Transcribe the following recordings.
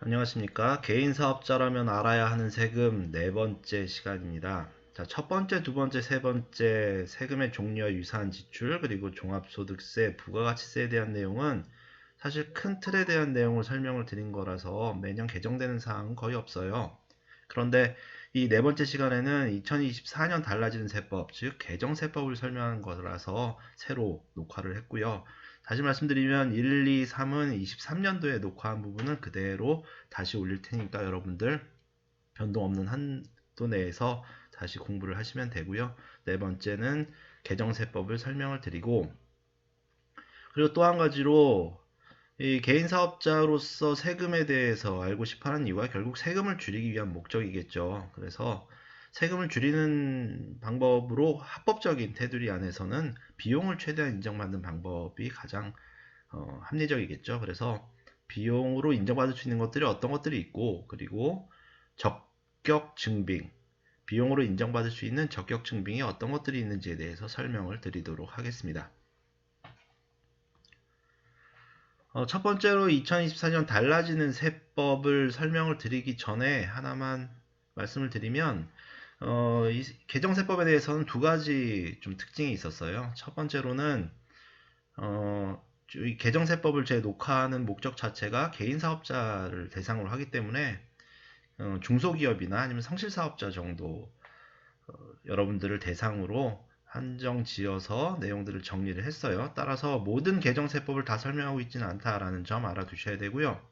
안녕하십니까. 개인 사업자라면 알아야 하는 세금 네 번째 시간입니다. 자, 첫 번째, 두 번째, 세 번째 세금의 종류와 유사한 지출, 그리고 종합소득세, 부가가치세에 대한 내용은 사실 큰 틀에 대한 내용을 설명을 드린 거라서 매년 개정되는 사항은 거의 없어요. 그런데 이 네 번째 시간에는 2024년 달라지는 세법, 즉 개정세법을 설명하는 거라서 새로 녹화를 했고요. 다시 말씀드리면 1, 2, 3은 23년도에 녹화한 부분을 그대로 다시 올릴 테니까 여러분들 변동 없는 한도 내에서 다시 공부를 하시면 되고요. 네 번째는 개정세법을 설명을 드리고, 그리고 또 한 가지로 이 개인 사업자로서 세금에 대해서 알고 싶어 하는 이유가 결국 세금을 줄이기 위한 목적이겠죠. 그래서 세금을 줄이는 방법으로 합법적인 테두리 안에서는 비용을 최대한 인정받는 방법이 가장 합리적이겠죠. 그래서 비용으로 인정받을 수 있는 것들이 어떤 것들이 있고, 그리고 적격 증빙, 비용으로 인정받을 수 있는 적격 증빙이 어떤 것들이 있는지에 대해서 설명을 드리도록 하겠습니다. 첫 번째로 2024년 달라지는 세법을 설명을 드리기 전에 하나만 말씀을 드리면, 이 개정세법에 대해서는 두 가지 좀 특징이 있었어요. 첫 번째로는 이 개정세법을 제 녹화하는 목적 자체가 개인 사업자를 대상으로 하기 때문에 중소기업이나 아니면 성실사업자 정도 여러분들을 대상으로 한정 지어서 내용들을 정리를 했어요. 따라서 모든 개정세법을 다 설명하고 있지는 않다라는 점 알아두셔야 되고요.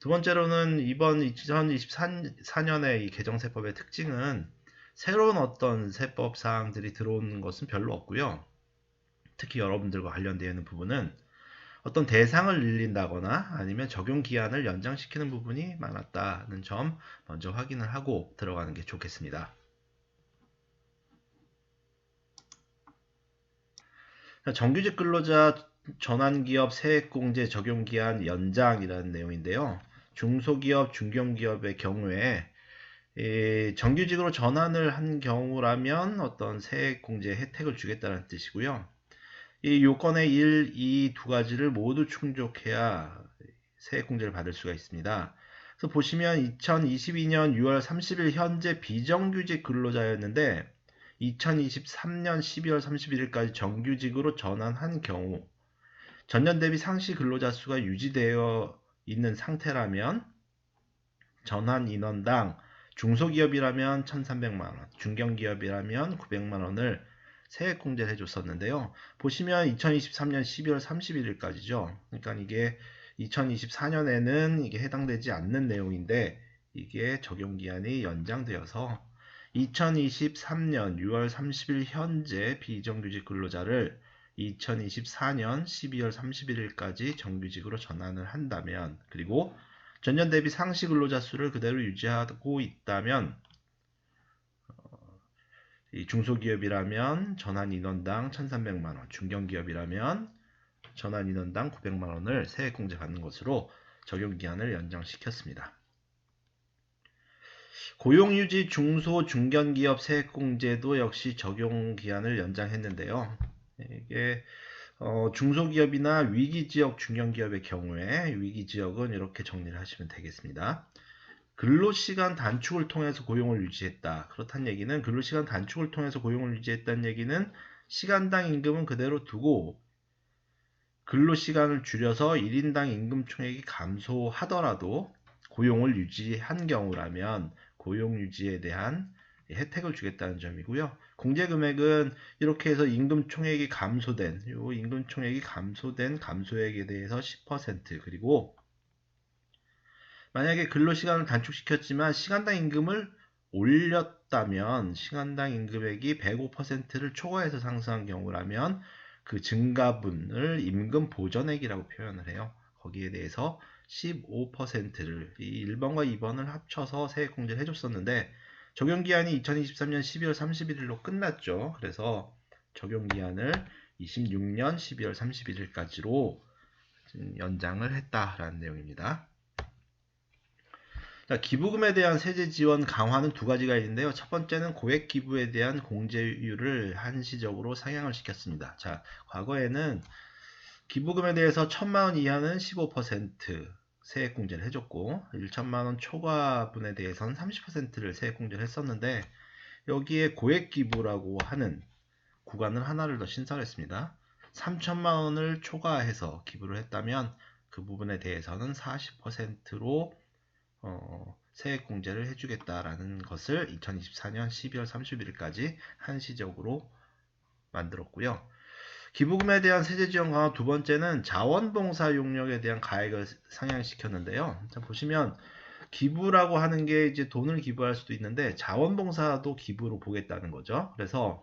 두 번째로는 이번 2024년의 이 개정세법의 특징은 새로운 어떤 세법 사항들이 들어오는 것은 별로 없고요. 특히 여러분들과 관련되어 있는 부분은 어떤 대상을 늘린다거나 아니면 적용 기한을 연장시키는 부분이 많았다는 점 먼저 확인을 하고 들어가는 게 좋겠습니다. 정규직 근로자 전환기업 세액공제 적용기한 연장이라는 내용인데요. 중소기업, 중견기업의 경우에 정규직으로 전환을 한 경우라면 어떤 세액공제 혜택을 주겠다는 뜻이고요. 이 요건의 1, 2 두 가지를 모두 충족해야 세액공제를 받을 수가 있습니다. 그래서 보시면 2022년 6월 30일 현재 비정규직 근로자였는데 2023년 12월 31일까지 정규직으로 전환한 경우 전년 대비 상시 근로자 수가 유지되어 있는 상태라면 전환 인원당 중소기업이라면 1,300만원, 중견기업이라면 900만원을 세액공제를 해줬었는데요. 보시면 2023년 12월 31일까지죠. 그러니까 이게 2024년에는 이게 해당되지 않는 내용인데 이게 적용기한이 연장되어서 2023년 6월 30일 현재 비정규직 근로자를 2024년 12월 31일까지 정규직으로 전환을 한다면, 그리고 전년 대비 상시 근로자 수를 그대로 유지하고 있다면 이 중소기업이라면 전환 인원당 1,300만원, 중견기업이라면 전환 인원당 900만원을 세액공제 받는 것으로 적용기한을 연장시켰습니다. 고용유지 중소 중견기업 세액공제도 역시 적용기한을 연장했는데요. 이게 중소기업이나 위기지역 중견기업의 경우에 위기지역은 이렇게 정리를 하시면 되겠습니다. 근로시간 단축을 통해서 고용을 유지했다. 그렇다는 얘기는 근로시간 단축을 통해서 고용을 유지했다는 얘기는 시간당 임금은 그대로 두고 근로시간을 줄여서 1인당 임금 총액이 감소하더라도 고용을 유지한 경우라면 고용 유지에 대한 혜택을 주겠다는 점이고요. 공제금액은 이렇게 해서 임금 총액이 감소된, 요 임금 총액이 감소된 감소액에 대해서 10%, 그리고 만약에 근로시간을 단축시켰지만 시간당 임금을 올렸다면 시간당 임금액이 105%를 초과해서 상승한 경우라면 그 증가분을 임금 보전액이라고 표현을 해요. 거기에 대해서 15%를 이 1번과 2번을 합쳐서 세액공제를 해줬었는데 적용기한이 2023년 12월 31일로 끝났죠. 그래서 적용기한을 26년 12월 31일까지로 연장을 했다라는 내용입니다. 자, 기부금에 대한 세제 지원 강화는 두 가지가 있는데요. 첫 번째는 고액 기부에 대한 공제율을 한시적으로 상향을 시켰습니다. 자, 과거에는 기부금에 대해서 1,000만 원 이하는 15%, 세액공제를 해줬고 1천만원 초과분에 대해서는 30%를 세액공제를 했었는데 여기에 고액기부라고 하는 구간을 하나를 더 신설했습니다. 3천만원을 초과해서 기부를 했다면 그 부분에 대해서는 40%로 세액공제를 해주겠다라는 것을 2024년 12월 31일까지 한시적으로 만들었고요. 기부금에 대한 세제 지원 강화 두 번째는 자원봉사 용역에 대한 가액을 상향시켰는데요. 자, 보시면 기부라고 하는 게 이제 돈을 기부할 수도 있는데 자원봉사도 기부로 보겠다는 거죠. 그래서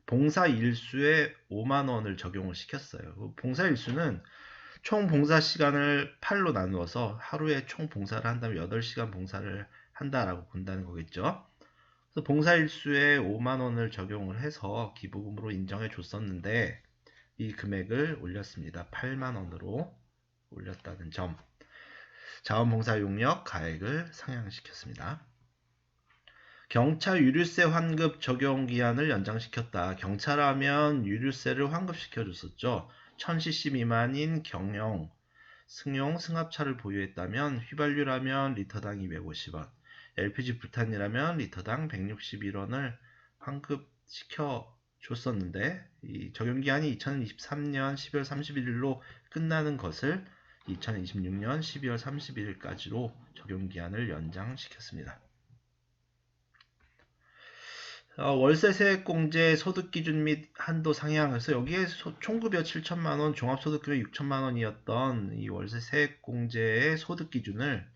봉사 일수에 5만 원을 적용을 시켰어요. 봉사 일수는 총 봉사 시간을 8로 나누어서 하루에 총 봉사를 한다면 8시간 봉사를 한다라고 본다는 거겠죠. 그래서 봉사 일수에 5만 원을 적용을 해서 기부금으로 인정해 줬었는데 이 금액을 올렸습니다. 8만 원으로 올렸다는 점. 자원봉사 용역 가액을 상향시켰습니다. 경차 유류세 환급 적용 기한을 연장시켰다. 경차라면 유류세를 환급시켜 줬었죠. 1000cc 미만인 경영, 승용, 승합차를 보유했다면 휘발유라면 리터당 250원, LPG 부탄이라면 리터당 161원을 환급시켜 줬었는데 이 적용기한이 2023년 12월 31일로 끝나는 것을 2026년 12월 31일까지로 적용기한을 연장시켰습니다. 월세 세액공제 소득기준 및 한도 상향해서 여기에 총급여 7천만원, 종합소득급여 6천만원이었던 이 월세 세액공제의 소득기준을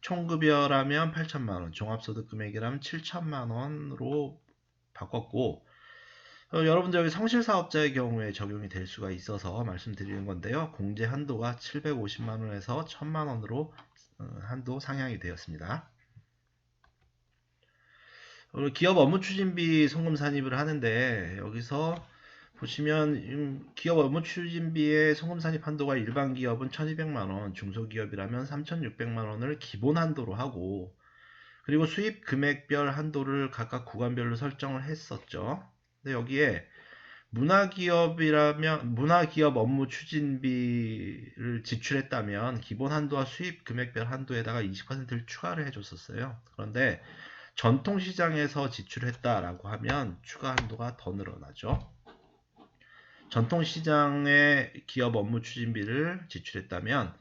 총급여라면 8천만원, 종합소득금액이라면 7천만원으로 바꿨고 여러분들 여기 성실사업자의 경우에 적용이 될 수가 있어서 말씀드리는 건데요. 공제 한도가 750만원에서 1000만원으로 한도 상향이 되었습니다. 기업 업무 추진비 송금 산입을 하는데 여기서 보시면 기업 업무 추진비의 송금 산입 한도가 일반 기업은 1200만원, 중소기업이라면 3600만원을 기본 한도로 하고 그리고 수입 금액별 한도를 각각 구간별로 설정을 했었죠. 근데 여기에 문화기업 업무 추진비를 지출했다면 기본 한도와 수입 금액별 한도에다가 20%를 추가를 해줬었어요. 그런데 전통시장에서 지출했다라고 하면 추가 한도가 더 늘어나죠. 전통시장의 기업 업무 추진비를 지출했다면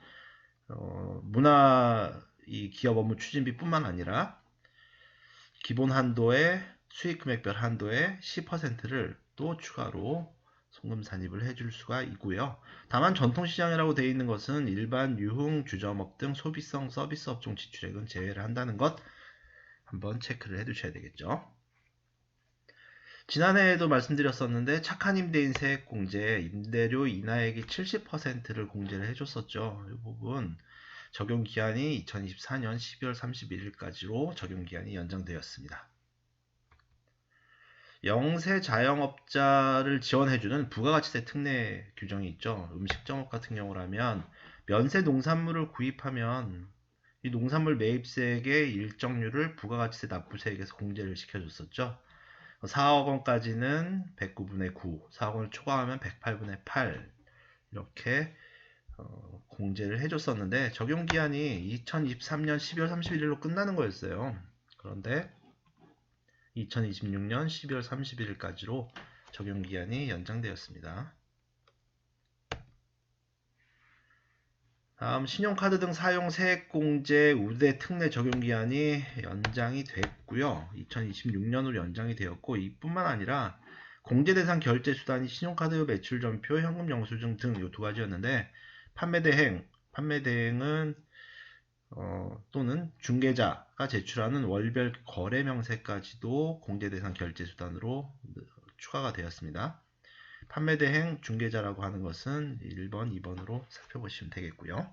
이 기업 업무 추진비뿐만 아니라 기본 한도에 수익 금액별 한도에 10%를 또 추가로 송금 산입을 해줄 수가 있고요. 다만 전통시장이라고 되어 있는 것은 일반 유흥, 주점업 등 소비성 서비스 업종 지출액은 제외를 한다는 것 한번 체크를 해 두셔야 되겠죠. 지난해에도 말씀드렸었는데 착한 임대인 세액공제, 임대료 인하액이 70%를 공제를 해줬었죠. 이 부분 적용기한이 2024년 12월 31일까지로 적용기한이 연장되었습니다. 영세 자영업자를 지원해주는 부가가치세 특례 규정이 있죠. 음식점업 같은 경우라면 면세 농산물을 구입하면 이 농산물 매입세액의 일정률을 부가가치세 납부세액에서 공제를 시켜줬었죠. 4억 원까지는 109분의 9, 4억 원을 초과하면 108분의 8 이렇게 공제를 해줬었는데 적용기한이 2023년 12월 31일로 끝나는 거였어요. 그런데 2026년 12월 31일까지로 적용기한이 연장되었습니다. 다음 신용카드 등 사용 세액공제 우대 특례 적용기한이 연장이 됐고요. 2026년으로 연장이 되었고 이뿐만 아니라 공제 대상 결제 수단이 신용카드 매출 전표, 현금 영수증 등 이 두 가지였는데 판매 대행은 또는 중개자가 제출하는 월별 거래 명세까지도 공제 대상 결제 수단으로 추가가 되었습니다. 판매 대행 중개자라고 하는 것은 1번, 2번으로 살펴보시면 되겠고요.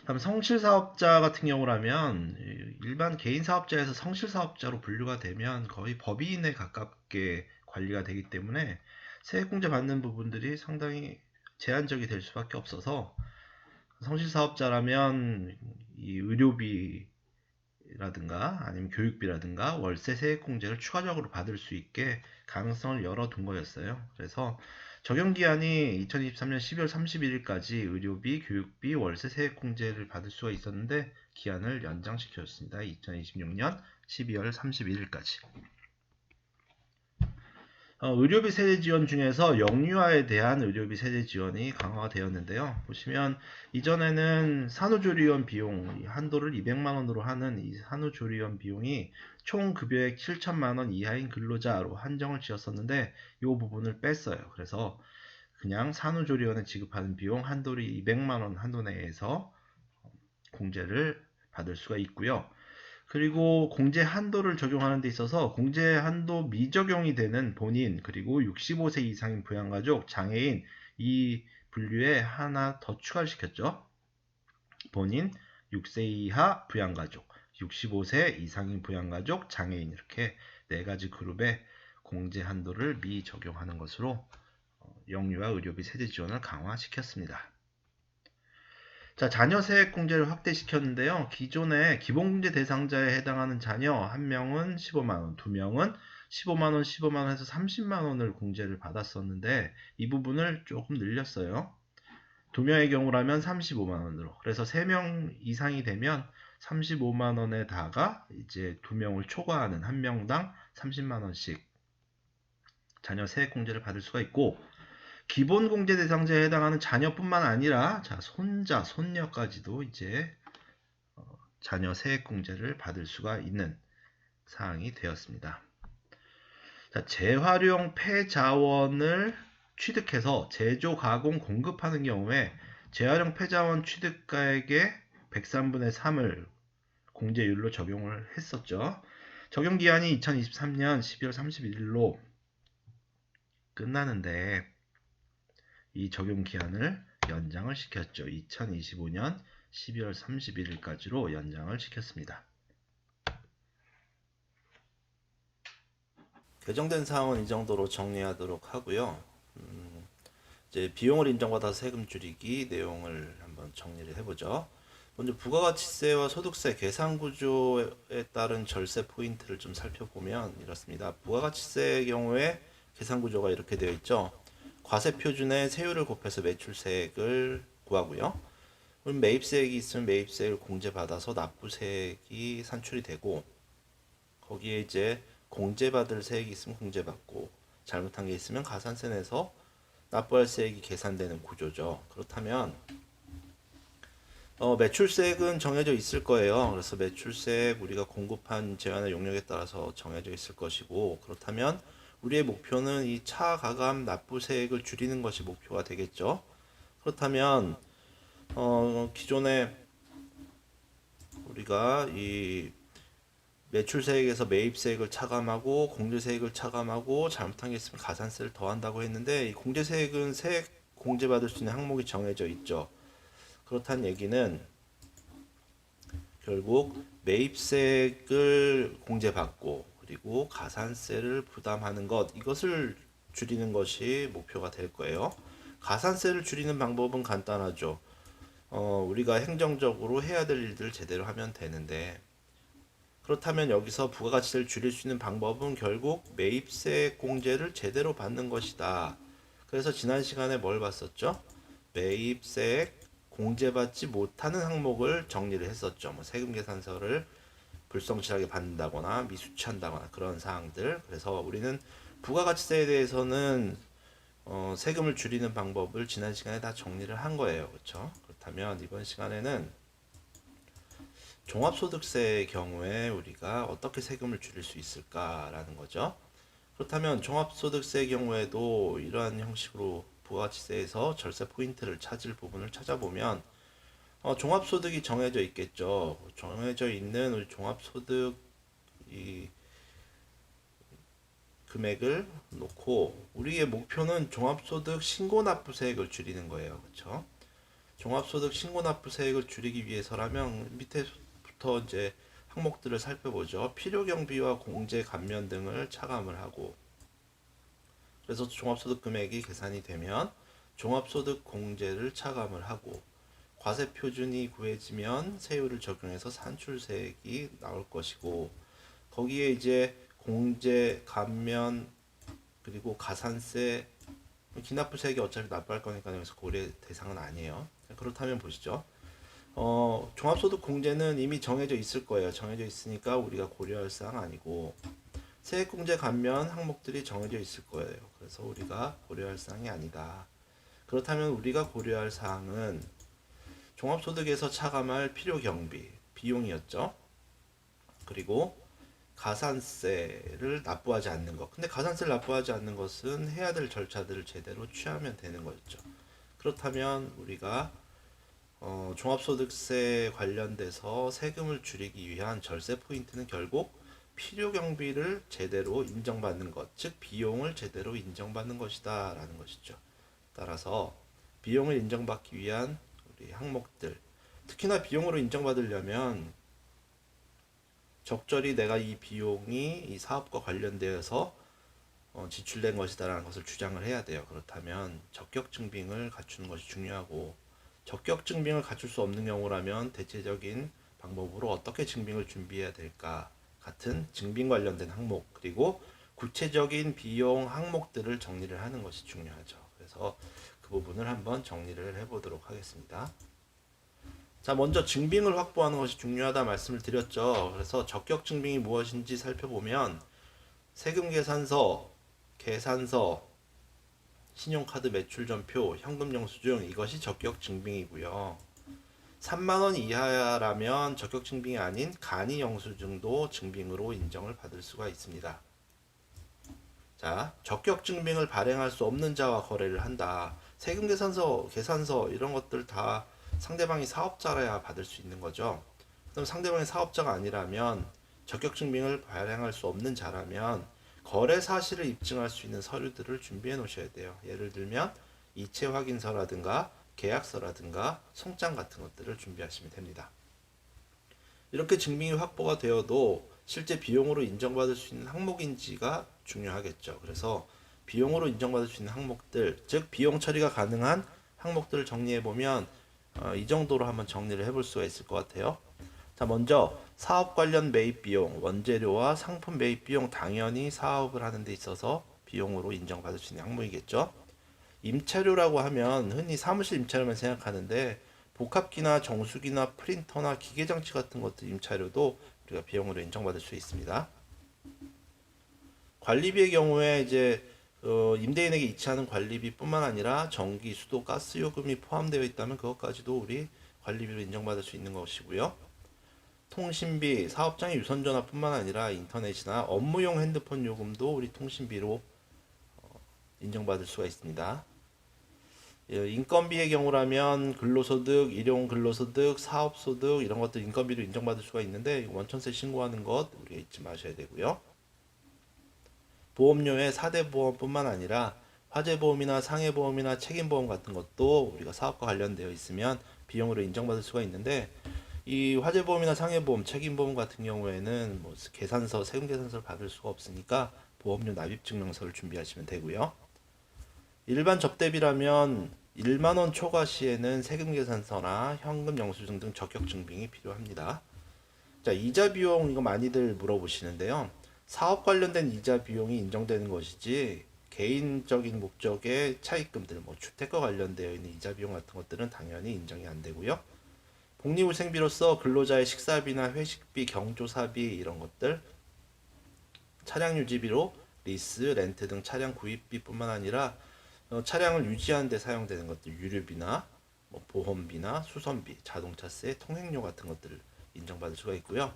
다음 성실사업자 같은 경우라면 일반 개인사업자에서 성실사업자로 분류가 되면 거의 법인에 가깝게 관리가 되기 때문에 세액공제 받는 부분들이 상당히 제한적이 될 수밖에 없어서 성실사업자라면 이 의료비라든가 아니면 교육비라든가 월세 세액공제를 추가적으로 받을 수 있게 가능성을 열어둔 거였어요. 그래서 적용 기한이 2023년 12월 31일까지 의료비, 교육비, 월세, 세액공제를 받을 수가 있었는데 기한을 연장시켰습니다. 2026년 12월 31일까지. 의료비 세제 지원 중에서 영유아에 대한 의료비 세제 지원이 강화가 되었는데요. 보시면 이전에는 산후조리원 비용 한도를 200만 원으로 하는 이 산후조리원 비용이 총 급여액 7천만 원 이하인 근로자로 한정을 지었었는데 이 부분을 뺐어요. 그래서 그냥 산후조리원에 지급하는 비용 한도를 200만 원 한도 내에서 공제를 받을 수가 있고요. 그리고 공제 한도를 적용하는 데 있어서 공제 한도 미적용이 되는 본인 그리고 65세 이상인 부양가족, 장애인 이 분류에 하나 더 추가를 시켰죠. 본인, 6세 이하 부양가족, 65세 이상인 부양가족, 장애인 이렇게 네 가지 그룹의 공제 한도를 미적용하는 것으로 영유아 의료비 세제 지원을 강화시켰습니다. 자, 자녀 세액 공제를 확대시켰는데요. 기존에 기본공제 대상자에 해당하는 자녀 한 명은 15만원, 두 명은 15만원, 15만원에서 30만원을 공제를 받았었는데 이 부분을 조금 늘렸어요. 두 명의 경우라면 35만원으로. 그래서 3명 이상이 되면 35만원에다가 이제 두 명을 초과하는 한 명당 30만원씩 자녀 세액 공제를 받을 수가 있고 기본 공제 대상자에 해당하는 자녀뿐만 아니라 손자, 손녀까지도 이제 자녀 세액 공제를 받을 수가 있는 사항이 되었습니다. 자, 재활용 폐자원을 취득해서 제조, 가공, 공급하는 경우에 재활용 폐자원 취득가액의 103분의 3을 공제율로 적용을 했었죠. 적용 기한이 2023년 12월 31일로 끝나는데 이 적용 기한을 연장을 시켰죠. 2025년 12월 31일까지로 연장을 시켰습니다. 개정된 사항은 이 정도로 정리하도록 하고요. 이제 비용을 인정받아서 세금 줄이기 내용을 한번 정리를 해보죠. 먼저 부가가치세와 소득세 계산 구조에 따른 절세 포인트를 좀 살펴보면 이렇습니다. 부가가치세의 경우에 계산 구조가 이렇게 되어 있죠. 과세 표준에 세율을 곱해서 매출세액을 구하고요. 그럼 매입세액이 있으면 매입세액을 공제받아서 납부세액이 산출이 되고 거기에 이제 공제받을 세액이 있으면 공제받고 잘못한 게 있으면 가산세 내서 납부할 세액이 계산되는 구조죠. 그렇다면 매출세액은 정해져 있을 거예요. 그래서 매출세액 우리가 공급한 제한의 용역에 따라서 정해져 있을 것이고 그렇다면 우리의 목표는 이 차가감 납부세액을 줄이는 것이 목표가 되겠죠. 그렇다면 기존에 우리가 이 매출세액에서 매입세액을 차감하고 공제세액을 차감하고 잘못한 게 있으면 가산세를 더한다고 했는데 이 공제세액은 세액 공제받을 수 있는 항목이 정해져 있죠. 그렇다는 얘기는 결국 매입세액을 공제받고 그리고 가산세를 부담하는 것 이것을 줄이는 것이 목표가 될 거예요. 가산세를 줄이는 방법은 간단하죠. 우리가 행정적으로 해야 될 일들을 제대로 하면 되는데 그렇다면 여기서 부가가치를 줄일 수 있는 방법은 결국 매입세 공제를 제대로 받는 것이다. 그래서 지난 시간에 뭘 봤었죠? 매입세 공제받지 못하는 항목을 정리를 했었죠. 뭐 세금 계산서를 불성실하게 받는다거나 미수치한다거나 그런 사항들. 그래서 우리는 부가가치세에 대해서는 세금을 줄이는 방법을 지난 시간에 다 정리를 한 거예요. 그렇죠? 그렇다면 이번 시간에는 종합소득세의 경우에 우리가 어떻게 세금을 줄일 수 있을까라는 거죠. 그렇다면 종합소득세의 경우에도 이러한 형식으로 부가가치세에서 절세 포인트를 찾을 부분을 찾아보면 종합소득이 정해져 있겠죠. 정해져 있는 우리 종합소득 이 금액을 놓고 우리의 목표는 종합소득 신고납부세액을 줄이는 거예요. 그렇죠? 종합소득 신고납부세액을 줄이기 위해서라면 밑에부터 이제 항목들을 살펴보죠. 필요경비와 공제 감면 등을 차감을 하고 그래서 종합소득 금액이 계산이 되면 종합소득 공제를 차감을 하고 과세 표준이 구해지면 세율을 적용해서 산출세액이 나올 것이고 거기에 이제 공제 감면 그리고 가산세 기납부세액이 어차피 납부할 거니까 여기서 고려 대상은 아니에요. 그렇다면 보시죠. 종합소득 공제는 이미 정해져 있을 거예요. 정해져 있으니까 우리가 고려할 사항 아니고, 세액공제 감면 항목들이 정해져 있을 거예요. 그래서 우리가 고려할 사항이 아니다. 그렇다면 우리가 고려할 사항은 종합소득에서 차감할 필요경비, 비용이었죠. 그리고 가산세를 납부하지 않는 것. 근데 가산세를 납부하지 않는 것은 해야 될 절차들을 제대로 취하면 되는 거였죠. 그렇다면 우리가 종합소득세 관련돼서 세금을 줄이기 위한 절세 포인트는 결국 필요 경비를 제대로 인정받는 것, 즉 비용을 제대로 인정받는 것이다 라는 것이죠. 따라서 비용을 인정받기 위한 우리 항목들, 특히나 비용으로 인정받으려면 적절히 내가 이 비용이 이 사업과 관련되어서 지출된 것이다라는 것을 주장을 해야 돼요. 그렇다면 적격 증빙을 갖추는 것이 중요하고, 적격 증빙을 갖출 수 없는 경우라면 대체적인 방법으로 어떻게 증빙을 준비해야 될까 같은 증빙 관련된 항목, 그리고 구체적인 비용 항목들을 정리를 하는 것이 중요하죠. 그래서 그 부분을 한번 정리를 해보도록 하겠습니다. 자, 먼저 증빙을 확보하는 것이 중요하다 말씀을 드렸죠. 그래서 적격 증빙이 무엇인지 살펴보면 세금계산서, 계산서, 신용카드 매출전표, 현금영수증, 이것이 적격 증빙이고요. 3만원 이하라면 적격 증빙이 아닌 간이 영수증도 증빙으로 인정을 받을 수가 있습니다. 자, 적격 증빙을 발행할 수 없는 자와 거래를 한다. 세금계산서, 계산서 이런 것들 다 상대방이 사업자라야 받을 수 있는 거죠. 그럼 상대방이 사업자가 아니라면, 적격 증빙을 발행할 수 없는 자라면 거래 사실을 입증할 수 있는 서류들을 준비해 놓으셔야 돼요. 예를 들면 이체 확인서라든가 계약서라든가 송장 같은 것들을 준비하시면 됩니다. 이렇게 증빙이 확보가 되어도 실제 비용으로 인정받을 수 있는 항목인지가 중요하겠죠. 그래서 비용으로 인정받을 수 있는 항목들, 즉 비용 처리가 가능한 항목들을 정리해 보면 이 정도로 한번 정리를 해볼 수가 있을 것 같아요. 자, 먼저 사업 관련 매입 비용, 원재료와 상품 매입 비용, 당연히 사업을 하는 데 있어서 비용으로 인정받을 수 있는 항목이겠죠. 임차료라고 하면 흔히 사무실 임차료만 생각하는데, 복합기나 정수기나 프린터나 기계장치 같은 것들 임차료도 우리가 비용으로 인정받을 수 있습니다. 관리비의 경우에 이제 임대인에게 이체하는 관리비뿐만 아니라 전기, 수도, 가스 요금이 포함되어 있다면 그것까지도 우리 관리비로 인정받을 수 있는 것이고요. 통신비, 사업장의 유선전화뿐만 아니라 인터넷이나 업무용 핸드폰 요금도 우리 통신비로 인정받을 수가 있습니다. 인건비의 경우라면 근로소득, 일용 근로소득, 사업소득 이런 것들 인건비로 인정받을 수가 있는데, 원천세 신고하는 것 우리가 잊지 마셔야 되고요. 보험료의 4대 보험뿐만 아니라 화재보험이나 상해보험이나 책임보험 같은 것도 우리가 사업과 관련되어 있으면 비용으로 인정받을 수가 있는데, 이 화재보험이나 상해보험, 책임보험 같은 경우에는 뭐 계산서, 세금계산서를 받을 수가 없으니까 보험료 납입증명서를 준비하시면 되고요. 일반 접대비라면 1만원 초과 시에는 세금계산서나 현금영수증 등 적격 증빙이 필요합니다. 자, 이자 비용 이거 많이들 물어보시는데요. 사업 관련된 이자 비용이 인정되는 것이지 개인적인 목적의 차입금들, 뭐 주택과 관련되어 있는 이자 비용 같은 것들은 당연히 인정이 안 되고요. 복리후생비로서 근로자의 식사비나 회식비, 경조사비 이런 것들, 차량 유지비로 리스, 렌트 등 차량 구입비뿐만 아니라 차량을 유지하는 데 사용되는 것들, 유류비나 뭐 보험비나 수선비, 자동차세, 통행료 같은 것들을 인정받을 수가 있고요.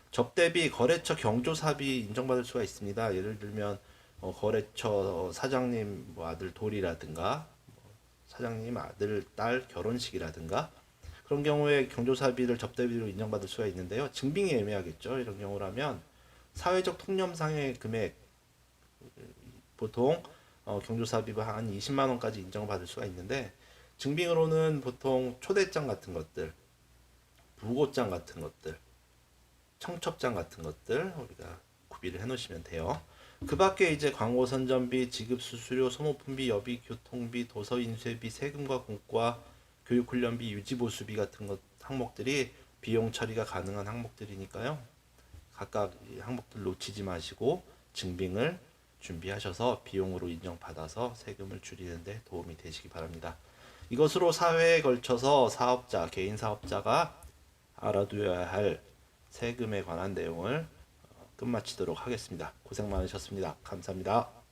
접대비, 거래처 경조사비 인정받을 수가 있습니다. 예를 들면 거래처 사장님 뭐 아들 돌이라든가 사장님 아들 딸 결혼식이라든가 그런 경우에 경조사비를 접대비로 인정받을 수가 있는데요. 증빙이 애매하겠죠. 이런 경우라면 사회적 통념상의 금액, 보통 경조사비가 한 20만 원까지 인정받을 수가 있는데, 증빙으로는 보통 초대장 같은 것들, 부고장 같은 것들, 청첩장 같은 것들 우리가 구비를 해 놓으시면 돼요. 그 밖에 이제 광고 선전비, 지급 수수료, 소모품비, 여비, 교통비, 도서 인쇄비, 세금과 공과, 교육훈련비, 유지보수비 같은 것 항목들이 비용 처리가 가능한 항목들이니까요. 각각 항목들 놓치지 마시고 증빙을 준비하셔서 비용으로 인정받아서 세금을 줄이는 데 도움이 되시기 바랍니다. 이것으로 사회에 걸쳐서 사업자, 개인 사업자가 알아두어야 할 세금에 관한 내용을 끝마치도록 하겠습니다. 고생 많으셨습니다. 감사합니다.